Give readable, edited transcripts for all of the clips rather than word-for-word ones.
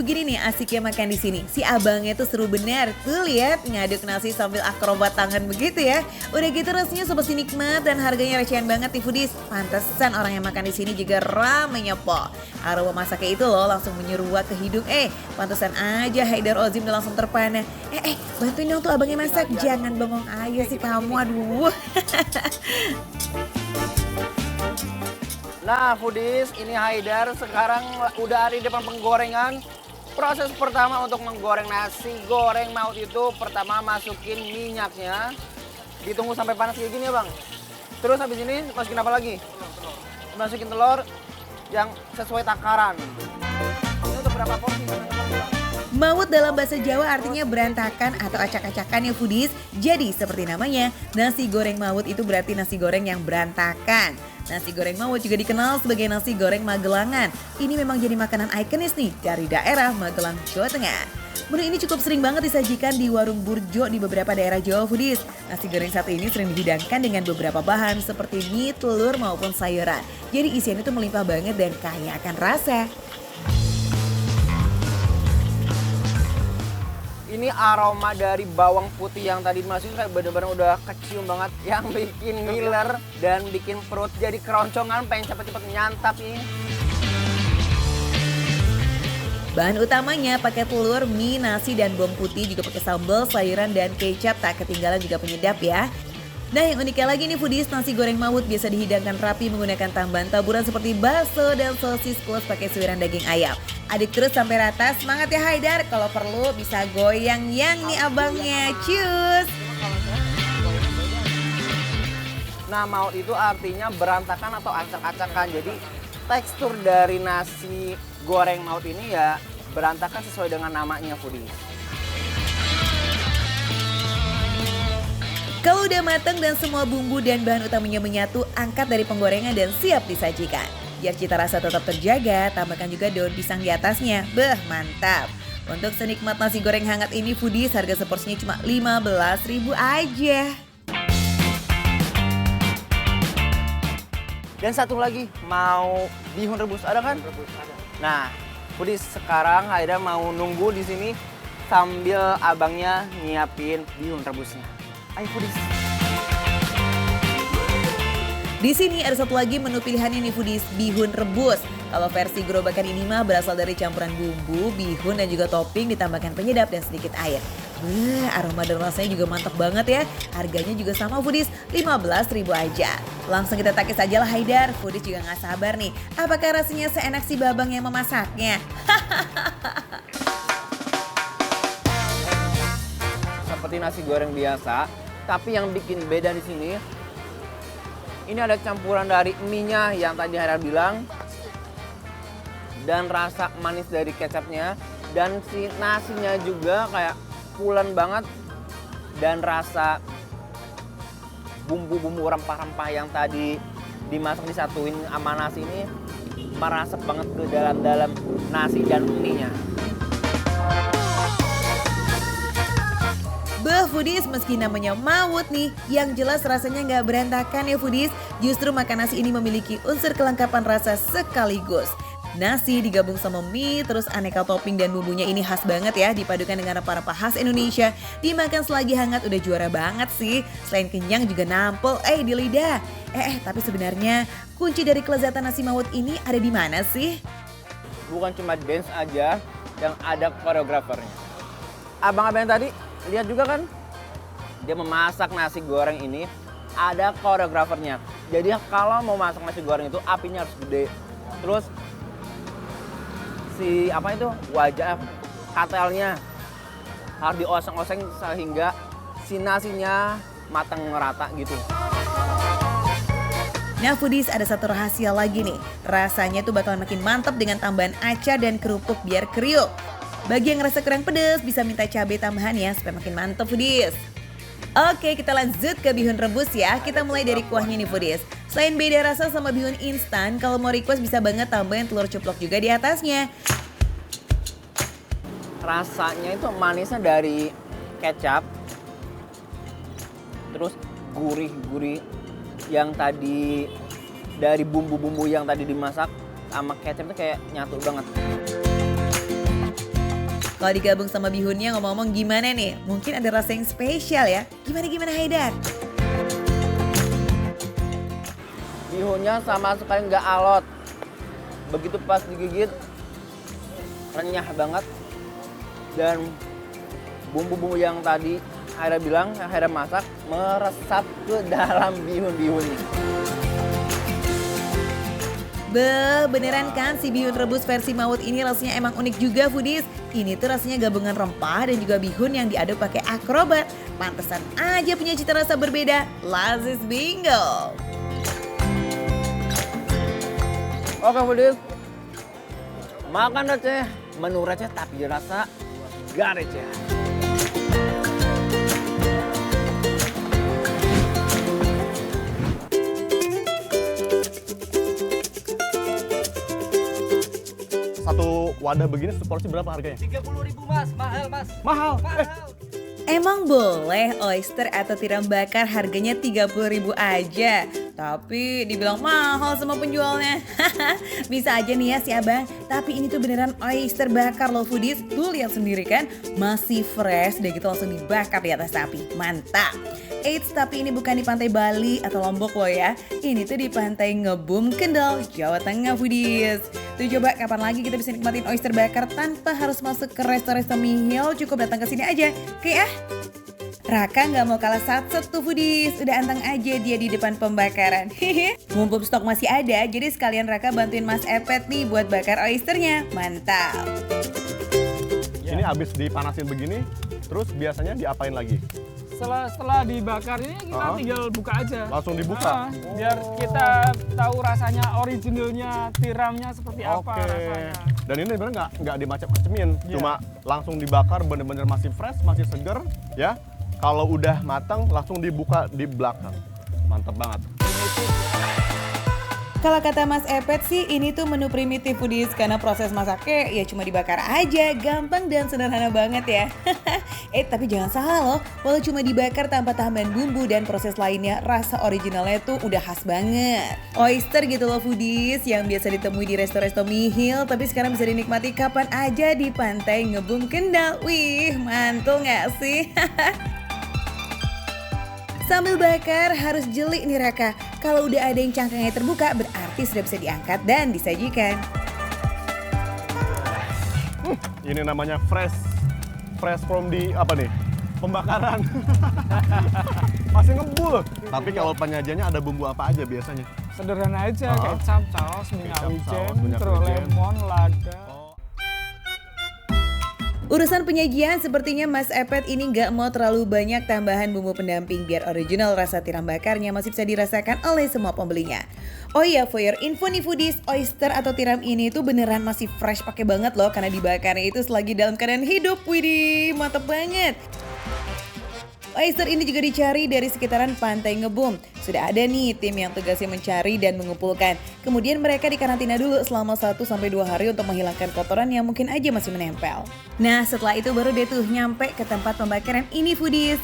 Begini nih asiknya makan di sini. Si abangnya tuh seru bener. Tuh lihat ngaduk nasi sambil akrobat tangan begitu ya. Udah gitu rasanya seperti nikmat dan harganya recehan banget nih foodies. Pantesan orang yang makan di sini juga ramenya po. Aroma masaknya itu loh langsung menyeruak ke hidung. Pantesan aja Haidar Ozim udah langsung terpana. Bantuin dong tuh abangnya masak. Jangan bengong aja sih kamu, aduh. Nah foodies, ini Haidar sekarang udah ada di depan penggorengan. Proses pertama untuk menggoreng nasi goreng maut itu pertama masukin minyaknya. Ditunggu sampai panas kayak gini ya bang. Terus habis ini masukin apa lagi? Masukin telur yang sesuai takaran. Ini untuk berapa porsi? Maut dalam bahasa Jawa artinya berantakan atau acak-acakan ya foodies. Jadi seperti namanya, nasi goreng maut itu berarti nasi goreng yang berantakan. Nasi goreng maut juga dikenal sebagai nasi goreng Magelangan. Ini memang jadi makanan ikonis nih dari daerah Magelang, Jawa Tengah. Menu ini cukup sering banget disajikan di warung burjo di beberapa daerah Jawa foodies. Nasi goreng satu ini sering dihidangkan dengan beberapa bahan seperti mie, telur maupun sayuran. Jadi isiannya itu melimpah banget dan kaya akan rasa. Ini aroma dari bawang putih yang tadi dimasukin kayak bener-bener udah kecium banget. Yang bikin ngiler dan bikin perut jadi keroncongan, pengen cepet-cepet nyantap ini. Bahan utamanya pakai telur, mie, nasi, dan bawang putih. Juga pakai sambal, sayuran, dan kecap. Tak ketinggalan juga penyedap ya. Nah yang uniknya lagi nih foodies, nasi goreng maut biasa dihidangkan rapi menggunakan tambahan taburan seperti bakso dan sosis plus pakai suiran daging ayam. Aduk terus sampai rata, semangat ya Haidar. Kalau perlu bisa goyang yang nih abangnya, cus. Nah maut itu artinya berantakan atau acak-acakan. Jadi tekstur dari nasi goreng maut ini ya berantakan sesuai dengan namanya foodies. Kalau udah matang dan semua bumbu dan bahan utamanya menyatu, angkat dari penggorengan dan siap disajikan. Biar cita rasa tetap terjaga, tambahkan juga daun pisang di atasnya. Beh, mantap. Untuk senikmat nasi goreng hangat ini foodies, harga seporsinya cuma 15.000 aja. Dan satu lagi, mau bihun rebus ada kan? Nah, foodies sekarang Haidar mau nunggu di sini sambil abangnya nyiapin bihun rebusnya. Ayo foodies. Di sini ada satu lagi menu pilihannya nih foodies, bihun rebus. Kalau versi gerobakan ini mah berasal dari campuran bumbu, bihun dan juga topping ditambahkan penyedap dan sedikit air. Aroma dan rasanya juga mantap banget ya. Harganya juga sama foodies, 15.000 aja. Langsung kita takis aja lah Haidar. Foodies juga gak sabar nih. Apakah rasanya seenak si babang yang memasaknya? Seperti nasi goreng biasa, tapi yang bikin beda di sini, ini ada campuran dari mie-nya yang tadi Haidar bilang, dan rasa manis dari kecapnya, dan si nasinya juga kayak pulen banget, dan rasa bumbu-bumbu rempah-rempah yang tadi dimasak disatuin sama nasi ini merasap banget ke dalam-dalam nasi dan mie-nya. Foodies, meski namanya maut nih, yang jelas rasanya nggak berantakan ya foodies. Justru makan nasi ini memiliki unsur kelengkapan rasa sekaligus. Nasi digabung sama mie, terus aneka topping dan bumbunya ini khas banget ya. Dipadukan dengan rempah-rempah khas Indonesia. Dimakan selagi hangat udah juara banget sih. Selain kenyang juga nampol di lidah. Tapi sebenarnya kunci dari kelezatan nasi maut ini ada di mana sih? Bukan cuma dance aja, yang ada koreografernya. Abang-abang yang tadi, lihat juga kan? Dia memasak nasi goreng ini, ada koreografernya. Jadi kalau mau masak nasi goreng itu apinya harus gede. Terus si apa itu wajah katelnya harus dioseng-oseng sehingga si nasinya matang merata gitu. Nah foodies, ada satu rahasia lagi nih. Rasanya tuh bakalan makin mantap dengan tambahan acar dan kerupuk biar kriuk. Bagi yang ngerasa kurang pedes bisa minta cabai tambahan ya supaya makin mantap foodies. Oke, kita lanjut ke bihun rebus ya. Kita mulai dari kuahnya nih foodies. Selain beda rasa sama bihun instan, kalau mau request bisa banget tambahin telur ceplok juga di atasnya. Rasanya itu manisnya dari kecap, terus gurih-gurih yang tadi dari bumbu-bumbu yang tadi dimasak sama kecap itu kayak nyatu banget. Kalau digabung sama bihunnya ngomong-ngomong gimana nih? Mungkin ada rasa yang spesial ya? Gimana Haidar? Bihunnya sama sekali nggak alot. Begitu pas digigit, renyah banget. Dan bumbu-bumbu yang tadi Haidar bilang, yang Haidar masak, meresap ke dalam bihun-bihunnya. Beneran kan si bihun rebus versi Mawut ini rasanya emang unik juga foodies. Ini tuh rasanya gabungan rempah dan juga bihun yang diaduk pakai akrobat. Pantesan aja punya cita rasa berbeda. Lazis bingo. Oke foodies, makan receh, menu receh tapi rasa gak receh. Satu wadah begini seporsi berapa harganya? 30.000 mas, mahal mas. Mahal. Emang boleh oyster atau tiram bakar harganya 30.000 aja. Tapi dibilang mahal sama penjualnya. Bisa aja nih ya si abang. Tapi ini tuh beneran oyster bakar loh foodies. Tuh lihat sendiri kan. Masih fresh dan gitu langsung dibakar di atas api. Mantap. Eits, tapi ini bukan di pantai Bali atau Lombok loh ya. Ini tuh di pantai Ngebum, Kendal, Jawa Tengah foodies. Tuh coba kapan lagi kita bisa nikmatin oyster bakar tanpa harus masuk ke resto-resto mihil. Cukup datang ke sini aja. Oke ya. Raka nggak mau kalah satset tuh foodies, udah anteng aja dia di depan pembakaran. Mumpung stok masih ada, jadi sekalian Raka bantuin Mas Epet nih buat bakar oysternya. Mantap. Ini habis dipanasin begini, terus biasanya diapain lagi? Setelah dibakar ini kita tinggal buka aja. Langsung dibuka? Biar kita tahu rasanya originalnya, tiramnya seperti apa rasanya. Dan ini bener nggak dimacem-macemin, cuma langsung dibakar bener-bener masih fresh, masih seger ya. Kalau udah matang langsung dibuka di belakang. Mantap banget. Kalau kata Mas Epet sih ini tuh menu primitif foodies karena proses masaknya ya cuma dibakar aja, gampang dan sederhana banget ya. Tapi jangan salah loh, walau cuma dibakar tanpa tambahan bumbu dan proses lainnya, rasa originalnya tuh udah khas banget. Oyster gitu loh foodies yang biasa ditemui di resto-resto mihil tapi sekarang bisa dinikmati kapan aja di pantai Ngebum Kendal. Wih, mantul nggak sih? Sambil bakar harus jeli nih Raka. Kalau udah ada yang cangkangnya terbuka berarti sudah bisa diangkat dan disajikan. Ini namanya fresh from di apa nih? Pembakaran. Masih ngebul. Tapi kalau penyajiannya ada bumbu apa aja biasanya? Sederhana aja, kecap, saus, minyak wijen, minyak terus wijen. lemon, lada. Urusan penyajian sepertinya Mas Epet ini nggak mau terlalu banyak tambahan bumbu pendamping biar original rasa tiram bakarnya masih bisa dirasakan oleh semua pembelinya. Oh iya, for your info nih foodies, oyster atau tiram ini tuh beneran masih fresh pakai banget loh karena dibakarnya itu selagi dalam keadaan hidup. Widih, mantep banget. Oyster ini juga dicari dari sekitaran pantai Ngebum. Sudah ada nih tim yang tugasnya mencari dan mengumpulkan. Kemudian mereka dikarantina dulu selama 1-2 hari untuk menghilangkan kotoran yang mungkin aja masih menempel. Nah setelah itu baru deh tuh nyampe ke tempat pembakaran ini foodies.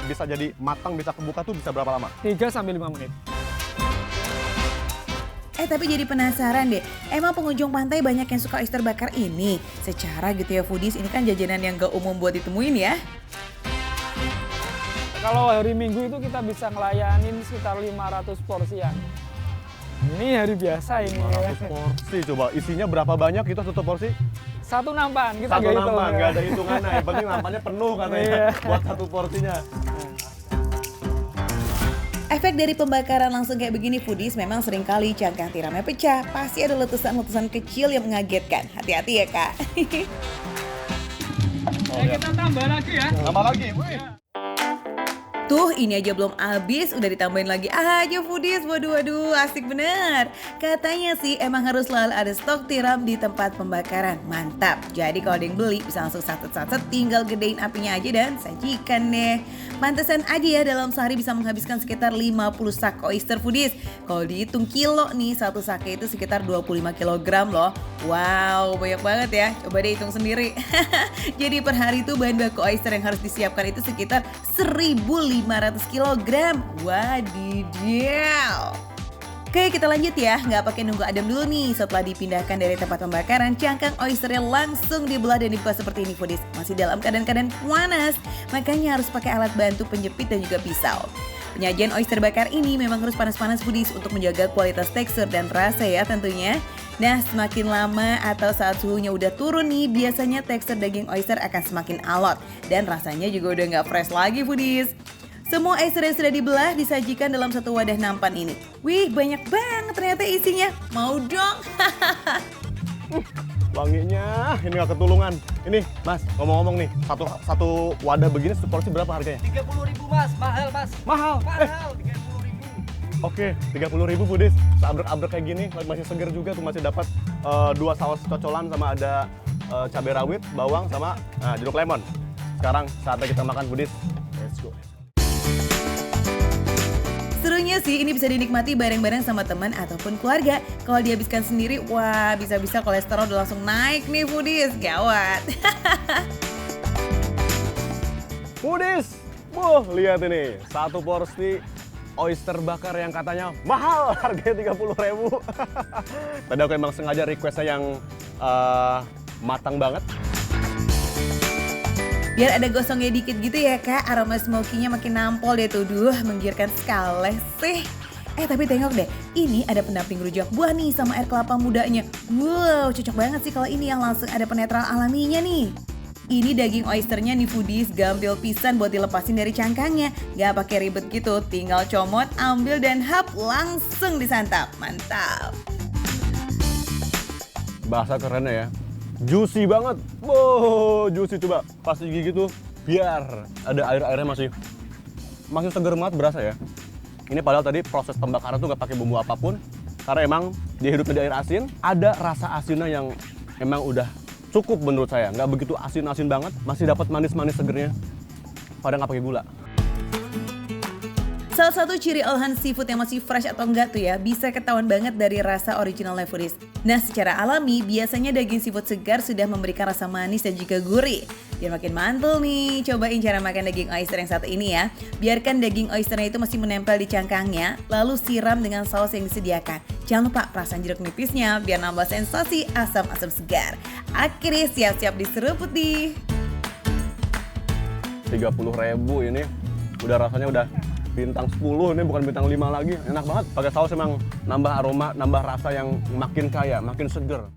Bisa jadi matang, bisa kebuka tuh bisa berapa lama? 3-5 menit. Tapi jadi penasaran deh, emang pengunjung pantai banyak yang suka oyster bakar ini? Secara gitu ya foodies, ini kan jajanan yang gak umum buat ditemuin ya. Kalau hari Minggu itu kita bisa ngelayanin sekitar 500 porsian. Ini hari biasa ini. 500 porsi, coba isinya berapa banyak itu satu porsi? Satu nampan, kita Satu nggak hitung. nampan, nggak ada hitungannya. Yang penting nampannya penuh katanya buat satu porsinya. Efek dari pembakaran langsung kayak begini foodies memang seringkali cangkang tiramnya pecah. Pasti ada letusan-letusan kecil yang mengagetkan. Hati-hati ya kak. Kita tambah lagi ya. Tambah lagi, wih. Tuh ini aja belum habis udah ditambahin lagi aja foodies. Waduh asik bener. Katanya sih emang harus selalu ada stok tiram di tempat pembakaran. Mantap. Jadi kalau ada yang beli bisa langsung satet-satet tinggal gedein apinya aja dan sajikan deh. Pantesan aja ya dalam sehari bisa menghabiskan sekitar 50 sak oyster foodies. Kalau dihitung kilo nih satu saknya itu sekitar 25 kg loh. Wow banyak banget ya. Coba deh hitung sendiri. Jadi per hari itu bahan baku oyster yang harus disiapkan itu sekitar 1.500 kg. Wadidaw. Oke, kita lanjut ya. Nggak pakai nunggu adem dulu nih. Setelah dipindahkan dari tempat pembakaran, cangkang oysternya langsung dibelah dan dibuka seperti ini, foodies. Masih dalam keadaan panas, makanya harus pakai alat bantu penjepit dan juga pisau. Penyajian oyster bakar ini memang harus panas-panas, foodies, untuk menjaga kualitas tekstur dan rasa ya tentunya. Nah, semakin lama atau saat suhunya udah turun nih, biasanya tekstur daging oyster akan semakin alot. Dan rasanya juga udah nggak fresh lagi, foodies. Semua oyster yang sudah dibelah disajikan dalam satu wadah nampan ini. Wih, banyak banget ternyata isinya. Mau dong? Wanginya, ini gak ketulungan. Ini, Mas, ngomong-ngomong nih, satu wadah begini seporsi berapa harganya? 30.000 Mas, mahal Mas. Mahal? Mahal, 30.000. Oke, 30.000 foodies. Seabrek-abrek kayak gini, masih seger juga tuh, masih dapat 2 saus cocolan sama ada cabai rawit, bawang sama jeruk lemon. Sekarang saatnya kita makan, foodies. Let's go. Serunya sih ini bisa dinikmati bareng-bareng sama teman ataupun keluarga. Kalau dihabiskan sendiri, wah bisa-bisa kolesterol udah langsung naik nih, foodies. Gawat. Foodies, lihat ini, satu porsi oyster bakar yang katanya mahal, harganya 30.000. Tadi aku emang sengaja requestnya yang matang banget. Biar ada gosongnya dikit gitu ya kak, aroma smoky-nya makin nampol deh tuh. Duh, menggiurkan sekali sih. Tapi tengok deh, ini ada pendamping rujak buah nih sama air kelapa mudanya. Wow, cocok banget sih kalau ini yang langsung ada penetral alaminya nih. Ini daging oysternya nih, foodies, gampil pisan buat dilepasin dari cangkangnya. Gak pakai ribet gitu, tinggal comot, ambil dan hap, langsung disantap. Mantap. Bahasa kerennya ya, juicy banget. Wow, juicy, coba pas digigit tuh biar ada air-airnya masih seger banget berasa ya. Ini padahal tadi proses pembakaran tuh gak pakai bumbu apapun, karena emang dia hidupnya di air asin. Ada rasa asinnya yang emang udah cukup menurut saya, nggak begitu asin-asin banget, masih dapat manis-manis segernya, padahal nggak pakai gula. Salah satu ciri olahan seafood yang masih fresh atau enggak tuh ya, bisa ketahuan banget dari rasa original foodies. Nah, secara alami biasanya daging seafood segar sudah memberikan rasa manis dan juga gurih. Biar makin mantul nih, cobain cara makan daging oyster yang satu ini ya. Biarkan daging oysternya itu masih menempel di cangkangnya, lalu siram dengan saus yang disediakan. Jangan lupa perasan jeruk nipisnya biar nambah sensasi asam-asam segar. Akhirnya siap-siap diseruput nih. 30.000 ini udah rasanya udah bintang 10, ini bukan bintang 5 lagi. Enak banget, pakai saus emang nambah aroma, nambah rasa yang makin kaya, makin seger.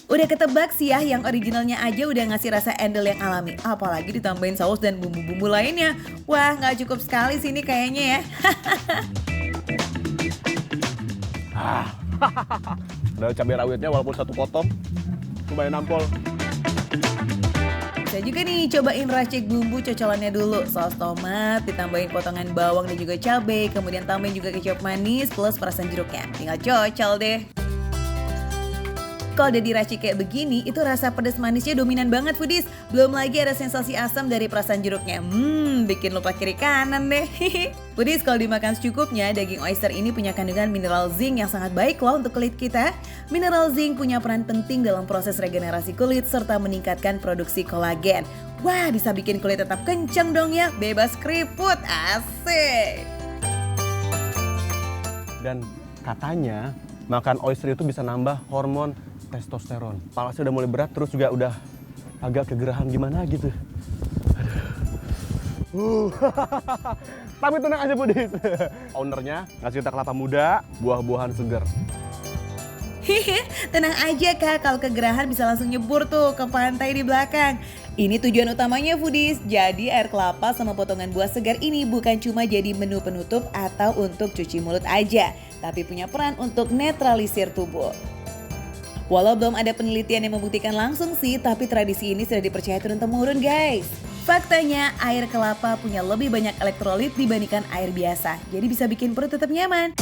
Udah ketebak sih ya, yang originalnya aja udah ngasih rasa endel yang alami. Apalagi ditambahin saus dan bumbu-bumbu lainnya. Wah, nggak cukup sekali sih ini kayaknya ya. Ada cabai rawitnya walaupun satu potong, lumayan nampol. Bisa juga nih cobain racik bumbu cocolannya dulu. Saus tomat, ditambahin potongan bawang dan juga cabai, kemudian tambahin juga kecap manis plus perasan jeruknya. Tinggal cocol deh. Kalau udah diracik kayak begini, itu rasa pedas manisnya dominan banget, foodies. Belum lagi ada sensasi asam dari perasan jeruknya. Bikin lupa kiri kanan deh. Foodies, kalau dimakan secukupnya, daging oyster ini punya kandungan mineral zinc yang sangat baik loh untuk kulit kita. Mineral zinc punya peran penting dalam proses regenerasi kulit serta meningkatkan produksi kolagen. Wah, bisa bikin kulit tetap kencang dong ya, bebas keriput, asik. Dan katanya makan oyster itu bisa nambah hormon testosteron. Palasnya udah mulai berat, terus juga udah agak kegerahan gimana gitu. Tapi tenang aja, foodies. Ownernya ngasih kita kelapa muda, buah-buahan segar. Tenang aja kak, kalau kegerahan bisa langsung nyebur tuh ke pantai di belakang. Ini tujuan utamanya, foodies. Jadi air kelapa sama potongan buah segar ini bukan cuma jadi menu penutup atau untuk cuci mulut aja, tapi punya peran untuk netralisir tubuh. Walau belum ada penelitian yang membuktikan langsung sih, tapi tradisi ini sudah dipercaya turun-temurun guys. Faktanya, air kelapa punya lebih banyak elektrolit dibandingkan air biasa, jadi bisa bikin perut tetap nyaman.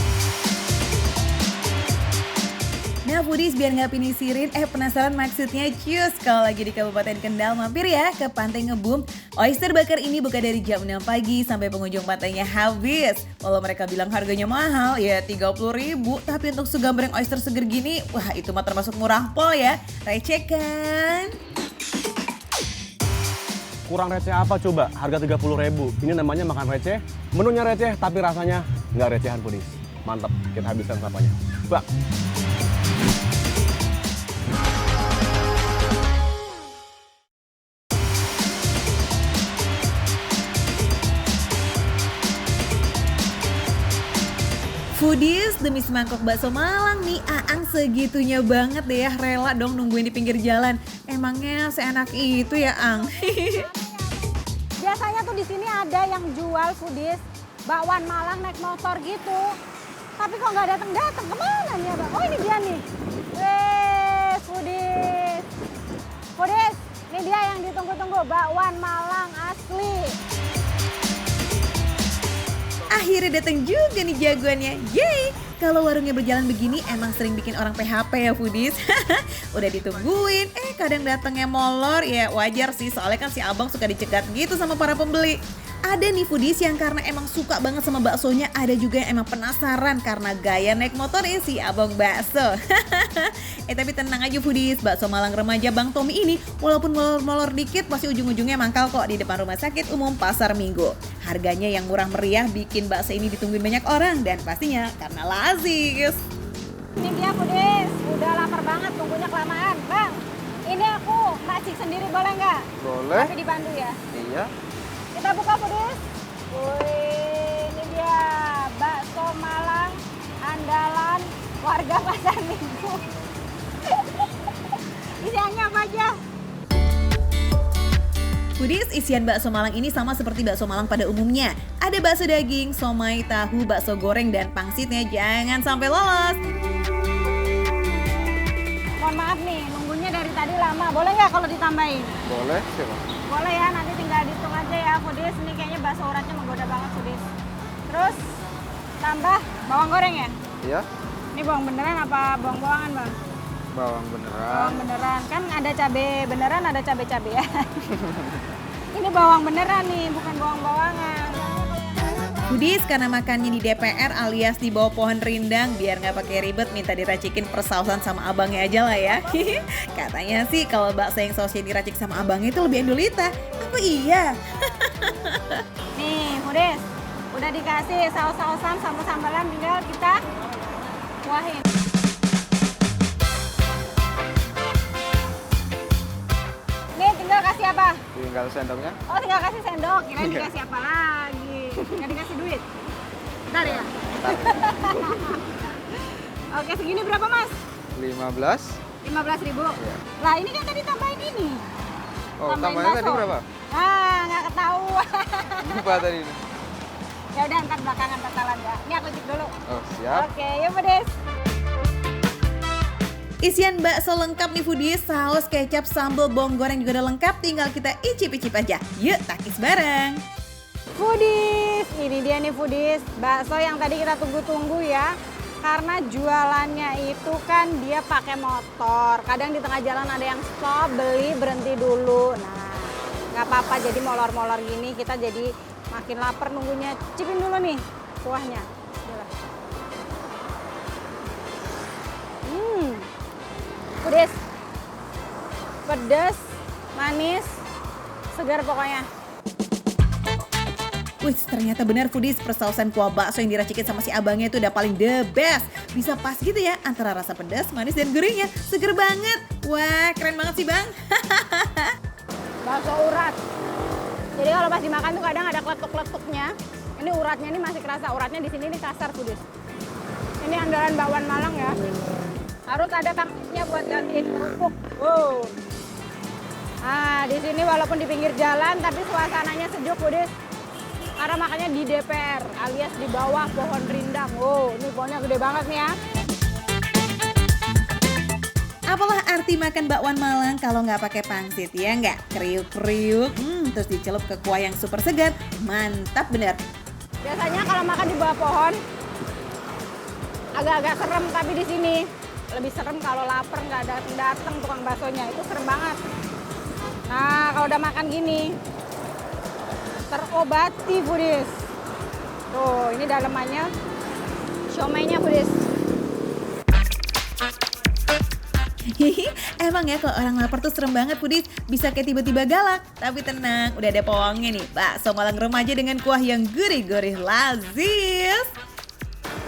Nah foodies, biar nggak pinisirin, penasaran maksudnya cius? Kalau lagi di Kabupaten Kendal, mampir ya ke Pantai Ngebum. Oyster bakar ini buka dari jam 6 pagi sampai pengunjung pantainya habis. Walau mereka bilang harganya mahal, ya 30.000, tapi untuk segambreng oyster seger gini, wah itu mah termasuk murah pol ya. Receh kan? Kurang receh apa coba? Harga 30.000. Ini namanya makan receh. Menunya receh tapi rasanya nggak recehan foodies. Mantap, kita habiskan sampahnya. Bak. Foodies, demi semangkok bakso Malang nih, Aang segitunya banget deh ya, rela dong nungguin di pinggir jalan. Emangnya seenak itu ya, Ang? Biasanya tuh di sini ada yang jual foodies, bakwan Malang naik motor gitu. Tapi kok nggak datang-datang, kemana nih abang? Oh ini dia nih. Weh, foodies. Foodies, ini dia yang ditunggu-tunggu, bakwan Malang asli. Akhirnya datang juga nih jagoannya, yeay! Kalau warungnya berjalan begini emang sering bikin orang PHP ya foodies. Udah ditungguin, kadang datangnya molor, ya wajar sih soalnya kan si abang suka dicegat gitu sama para pembeli. Ada nih foodies yang karena emang suka banget sama baksonya, ada juga yang emang penasaran karena gaya naik motornya si abang bakso. Tapi tenang aja foodies, bakso Malang remaja Bang Tommy ini walaupun molor-molor dikit pasti ujung-ujungnya mangkal kok di depan rumah sakit umum Pasar Minggu. Harganya yang murah meriah bikin bakso ini ditungguin banyak orang dan pastinya karena lazis. Ini dia foodies, udah lapar banget, tunggunya kelamaan. Bang, ini aku racik sendiri boleh nggak? Boleh. Tapi dibantu ya. Iya. Kita buka foodies. Wih, ini dia bakso Malang andalan warga Pasar Minggu. Isiannya apa aja? Foodies, isian bakso Malang ini sama seperti bakso Malang pada umumnya. Ada bakso daging, somai, tahu, bakso goreng, dan pangsitnya jangan sampai lolos. Mohon maaf nih, nunggunya dari tadi lama. Boleh nggak kalau ditambahin? Boleh, siapa? Boleh ya, nanti tinggal dihitung aja ya foodies. Ini kayaknya bakso uratnya menggoda banget foodies. Terus tambah bawang goreng ya? Iya. Ini bawang beneran apa bawang bohongan bang? Bawang beneran. Bawang beneran, kan ada cabai beneran, ada cabai-cabai ya. Ini bawang beneran nih, bukan bawang bawangan. Foodies, karena makannya di DPR alias di bawah pohon rindang, biar nggak pakai ribet minta diracikin persausan sama abangnya aja lah ya. Katanya sih kalau bakso yang sausnya diracik sama abangnya itu lebih endulita. Apa iya? Nih foodies, udah dikasih saus-sausan, sambal-sambalan, tinggal kita kuahin. Nih tinggal kasih apa? Tinggal sendoknya. Oh tinggal kasih sendok, kirain dikasih apa lagi? Nggak dikasih duit? Bentar ya? Oke segini berapa mas? 15. 15.000. Iya. Lah ini kan tadi tambahin ini. Oh, Tambahin tambahnya tadi bakso. berapa? Ah nggak ketahuan. Lupa tadi ini. Ya udah ntar belakangan bakalan ya. Ini aku cek dulu. Oh, siap. Oke yuk pedes. Isian bakso lengkap nih foodies, saus, kecap, sambal, bawang goreng juga udah lengkap, tinggal kita icip-icip aja. Yuk takis bareng. Foodies, ini dia nih foodies, bakso yang tadi kita tunggu-tunggu ya. Karena jualannya itu kan dia pakai motor. Kadang di tengah jalan ada yang stop, beli, berhenti dulu. Nah, nggak apa-apa jadi molor-molor gini kita jadi makin lapar nunggunya. Cipin dulu nih kuahnya. Bismillah. Foodies, pedas, manis, segar pokoknya. Wih, ternyata benar foodies, persausan kuah bakso yang diracikin sama si abangnya itu udah paling the best. Bisa pas gitu ya antara rasa pedas, manis, dan gurihnya. Seger banget. Wah, keren banget sih bang. Bakso urat. Jadi kalau pas dimakan tuh kadang ada kletuk-kletuknya. Ini uratnya ini masih kerasa. Uratnya di sini nih kasar foodies. Ini andalan bakwan Malang ya. Harus ada tangannya buat gantiin kerupuk. Wow. Nah, di sini walaupun di pinggir jalan tapi suasananya sejuk foodies. Karena makannya di DPR alias di bawah pohon rindang. Wow, ini pohonnya gede banget nih ya. Apalah arti makan bakwan Malang kalau nggak pakai pangsit ya nggak? Kriuk-kriuk, terus dicelup ke kuah yang super segar, mantap bener. Biasanya kalau makan di bawah pohon agak-agak serem, tapi di sini lebih serem kalau lapar nggak datang tukang baksonya, itu serem banget. Nah kalau udah makan gini terobati foodies. Tuh ini dalemannya siomay-nya foodies. Hihi, emang ya kalau orang lapar tuh serem banget Foodies, bisa kayak tiba-tiba galak. Tapi tenang, udah ada pawangnya nih, bakso Malang remaja dengan kuah yang gurih-gurih lazis.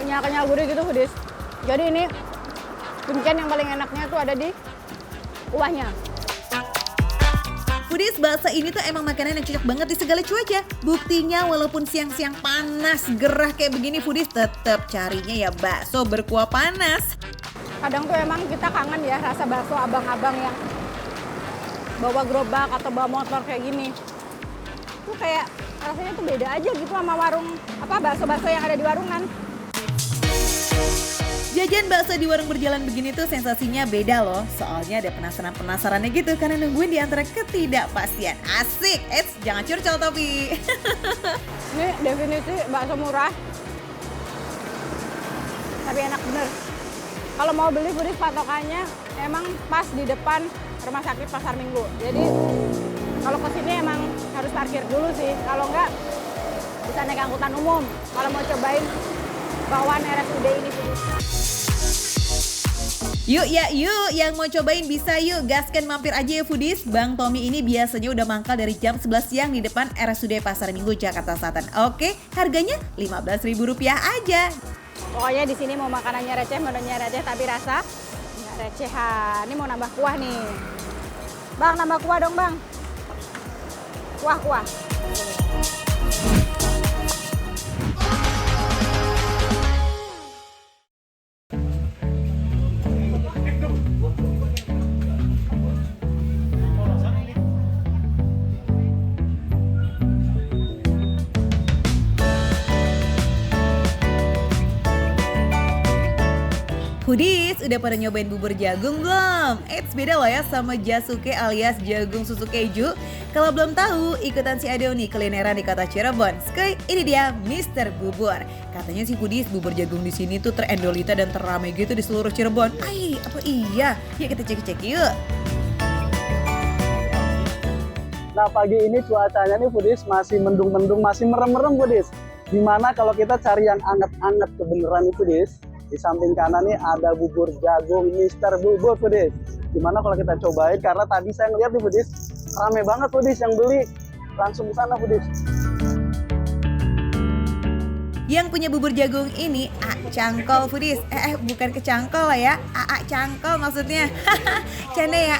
Kenyal-kenyal gurih gitu Foodies. Jadi ini kuncian yang paling enaknya tuh ada di kuahnya. Foodies, bakso ini tuh emang makanan yang cocok banget di segala cuaca. Buktinya walaupun siang-siang panas, gerah kayak begini Foodies, tetap carinya ya bakso berkuah panas. Kadang tuh emang kita kangen ya rasa bakso abang-abang yang bawa gerobak atau bawa motor kayak gini. Tuh kayak rasanya tuh beda aja gitu sama warung bakso-bakso yang ada di warungan. Jajan bakso di warung berjalan begini tuh sensasinya beda loh. Soalnya ada penasaran-penasarannya gitu karena nungguin di antara ketidakpastian. Asik, jangan curcol tapi. Ini definisi bakso murah. Tapi enak bener. Kalau mau beli Foodies patokannya emang pas di depan rumah sakit Pasar Minggu. Jadi kalau kesini emang harus parkir dulu sih. Kalau enggak bisa naik angkutan umum. Kalau mau cobain bawaan RSUD ini Foodies. Yuk yang mau cobain bisa yuk, gaskan mampir aja ya Foodies. Bang Tommy ini biasanya udah mangkal dari jam 11 siang di depan RSUD Pasar Minggu Jakarta Selatan. Oke, harganya Rp15.000 aja. Pokoknya di sini mau makanannya receh, menunya receh, tapi rasa nggak recehan. Ini mau nambah kuah nih. Bang, nambah kuah dong bang. Kuah. Foodies, udah pada nyobain bubur jagung belum? Beda loh ya sama jasuke alias jagung susu keju. Kalau belum tahu, ikutan si Ado nih kulineran di kota Cirebon. Skuy, ini dia Mr. Bubur. Katanya si Foodies, bubur jagung di sini tuh terendolita dan teramai gitu di seluruh Cirebon. Apa iya? Yuk kita cek-cek yuk. Nah pagi ini cuacanya nih Foodies masih mendung-mendung, masih merem-merem Foodies. Dimana kalau kita cari yang anget-anget kebeneran nih Foodies, di samping kanan nih ada bubur jagung Mr. Bubur Foodies. Dimana kalau kita cobain, karena tadi saya ngeliat nih Foodies, rame banget Foodies yang beli. Langsung ke sana Foodies. Yang punya bubur jagung ini Cangkol Foodies. Bukan kecangkol lah ya, Cangkol maksudnya. Canda ya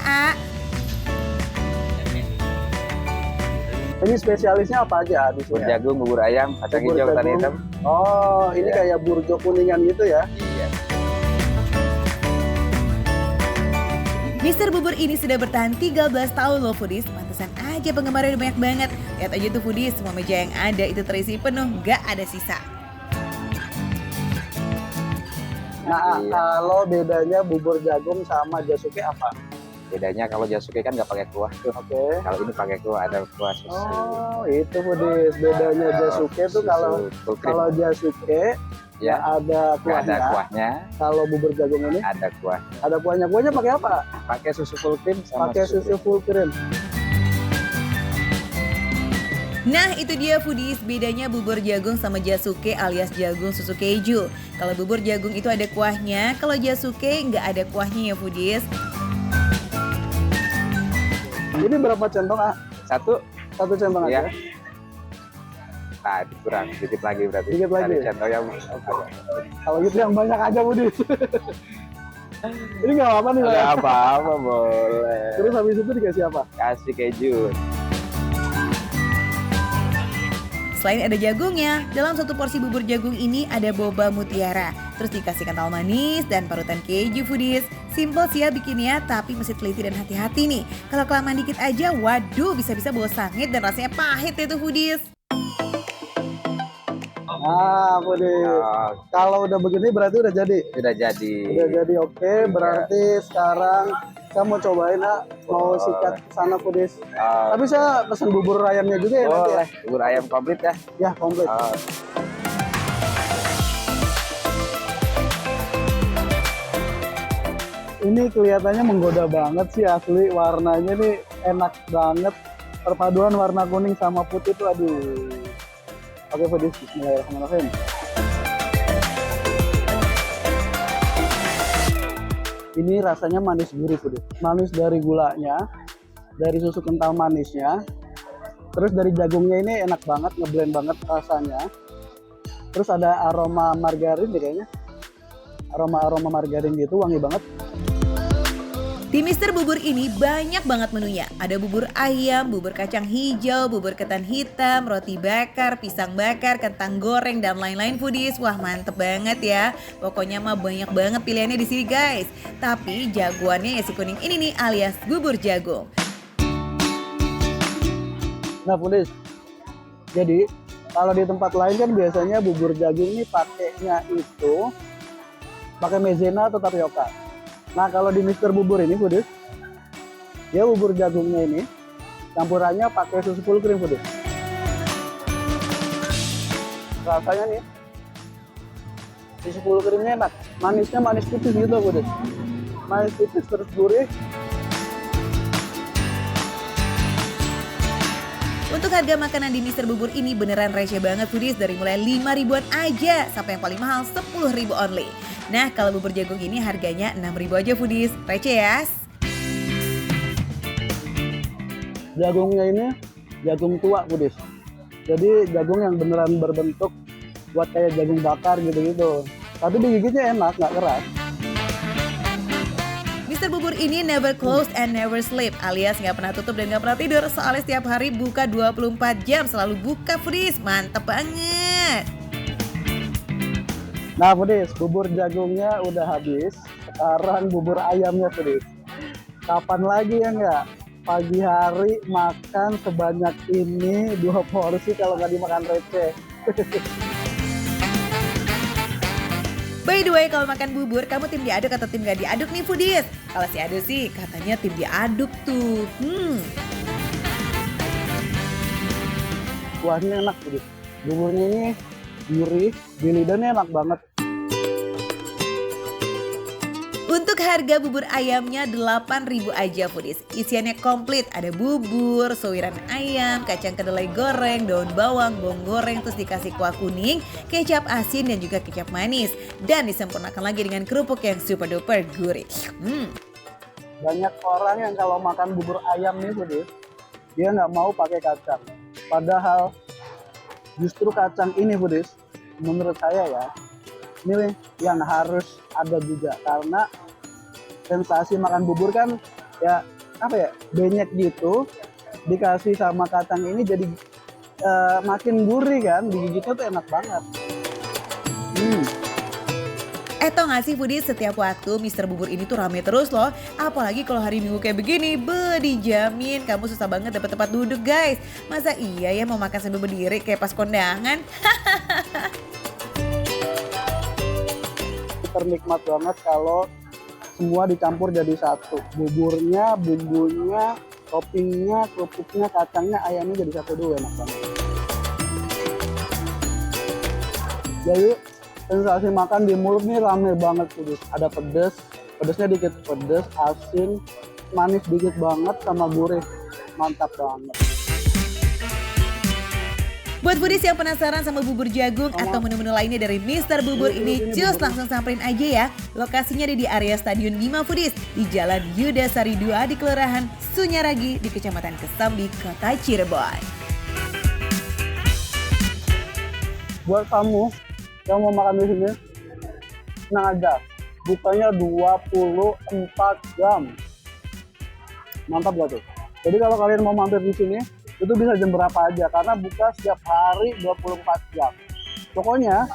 Ini spesialisnya apa aja di sini? Bubur jagung, bubur ayam, kacang hijau, ketan hitam. Oh, ini kayak burjo kuningan gitu ya? Iya. Mr. Bubur ini sudah bertahan 13 tahun loh Foodies. Pantesan aja penggemarnya udah banyak banget. Lihat aja tuh Foodies, semua meja yang ada itu terisi penuh, gak ada sisa. Nah, kalau bedanya bubur jagung sama jasuke apa? Bedanya kalau jasuke kan nggak pakai kuah tuh. Oke. Kalau ini pakai kuah, ada kuah susu. Oh, itu Foodies. Bedanya jasuke tuh kalau jasuke ya ada nggak ada kuahnya. kuahnya, Kalau bubur jagung ini ada kuah. ada kuahnya. Kuahnya pakai apa? Pakai susu full cream sama Pakai susu full cream. Nah itu dia Foodies, bedanya bubur jagung sama jasuke alias jagung susu keju. Kalau bubur jagung itu ada kuahnya, kalau jasuke nggak ada kuahnya ya Foodies. Ini berapa centong Satu. Satu centong Iya. aja. Nah, kurang dikit lagi berarti. Dikit lagi. Ada centong yang Kalau gitu yang banyak aja Foodies. Ini nggak apa-apa nih Pak. nggak apa-apa boleh. Terus habis itu dikasih apa? Kasih keju. Selain ada jagungnya, dalam satu porsi bubur jagung ini ada boba mutiara. Terus dikasih kental manis dan parutan keju Foodies. Simple sih ya bikinnya, tapi mesti teliti dan hati-hati nih. Kalau kelamaan dikit aja, waduh bisa-bisa bawa sangit dan rasanya pahit itu Foodies. Ah, Foodies. Oh, Kalau udah begini berarti udah jadi. sudah jadi. Udah jadi oke. Berarti sekarang saya mau cobain mau sikat ke sana Foodies. Oh, Tapi saya pesan bubur ayamnya juga ya nanti ya. boleh. Bubur ayam komplit ya. Ya komplit. Oh. Ini kelihatannya menggoda banget sih asli, warnanya nih enak banget. Perpaduan warna kuning sama putih tuh aduh. Oke Foodies, bismillahirrahmanirrahim. Ini rasanya manis gurih foodies. Manis dari gulanya, dari susu kental manisnya, terus dari jagungnya ini enak banget, ngeblend banget rasanya. Terus ada aroma margarin deh kayaknya, aroma margarin gitu, wangi banget. Di Mister Bubur ini banyak banget menunya. Ada bubur ayam, bubur kacang hijau, bubur ketan hitam, roti bakar, pisang bakar, kentang goreng, dan lain-lain foodies. Wah mantep banget ya. Pokoknya mah banyak banget pilihannya di sini guys. Tapi jagoannya ya si kuning ini nih alias bubur jagung. Nah foodies, jadi kalau di tempat lain kan biasanya bubur jagung ini pakainya itu pakai maizena atau tapioka. Nah kalau di Mister Bubur ini foodies, dia bubur jagungnya ini campurannya pakai susu full cream foodies. Rasanya nih, susu full creamnya enak, manisnya manis tipis gitu foodies. Manis tipis terus gurih. Untuk harga makanan di Mister Bubur ini beneran receh banget foodies, dari mulai 5 ribuan aja sampai yang paling mahal 10 ribu only. Nah kalau bubur jagung ini harganya 6 ribu aja foodies, receh ya. Jagungnya ini jagung tua foodies. Jadi jagung yang beneran berbentuk buat kayak jagung bakar gitu-gitu. Tapi digigitnya enak, nggak keras. Mister Bubur ini never close and never sleep, alias nggak pernah tutup dan nggak pernah tidur. Soalnya setiap hari buka 24 jam, selalu buka foodies, mantep banget. Nah foodies, bubur jagungnya udah habis. Sekarang bubur ayamnya foodies. Kapan lagi ya nggak? Pagi hari makan sebanyak ini 2 porsi kalau nggak dimakan receh. By the way, kalau makan bubur, kamu tim diaduk atau tim gak diaduk nih foodies? Kalau si Ado sih katanya tim diaduk tuh. Kuahnya enak foodies. Buburnya ini gurih, di lidahnya enak banget. Untuk harga bubur ayamnya 8.000 aja foodies. Isiannya komplit, ada bubur, suiran ayam, kacang kedelai goreng, daun bawang, bawang goreng, terus dikasih kuah kuning, kecap asin dan juga kecap manis. Dan disempurnakan lagi dengan kerupuk yang super duper gurih. Banyak orang yang kalau makan bubur ayam nih foodies, dia nggak mau pakai kacang. Padahal justru kacang ini foodies, menurut saya ya, ini yang harus ada juga, karena sensasi makan bubur kan ya apa ya, benyek gitu, dikasih sama kacang ini jadi makin gurih kan, digigitnya tuh enak banget. Tau gak sih foodies, setiap waktu Mister Bubur ini tuh rame terus loh. Apalagi kalau hari Minggu kayak begini, dijamin kamu susah banget dapat tempat duduk guys. Masa iya ya mau makan sambil berdiri kayak pas kondangan? Ternikmat banget kalau semua dicampur jadi satu. Buburnya, bumbunya, toppingnya, kerupuknya, kacangnya, ayamnya jadi satu dulu, enak banget. Jadi sensasi makan di mulut nih rame banget foodies. Ada pedes, pedesnya dikit pedes, asin, manis dikit banget, sama gurih. Mantap banget. Buat foodies yang penasaran sama bubur jagung atau menu-menu lainnya dari Mister Bubur ini, just langsung samperin aja ya. Lokasinya ada di area Stadion Bima foodies di Jalan Yudasari 2 di Kelurahan Sunyaragi di Kecamatan Kesambi, Kota Cirebon. Buat kamu yang mau makan di sini, tenang aja, bukanya 24 jam. Mantap gak tuh? Jadi kalau kalian mau mampir di sini, itu bisa jam berapa aja, karena buka setiap hari 24 jam. Pokoknya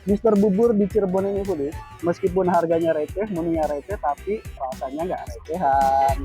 Mister Bubur di Cirebon ini foodies, meskipun harganya receh, menunya receh, tapi rasanya nggak recehan.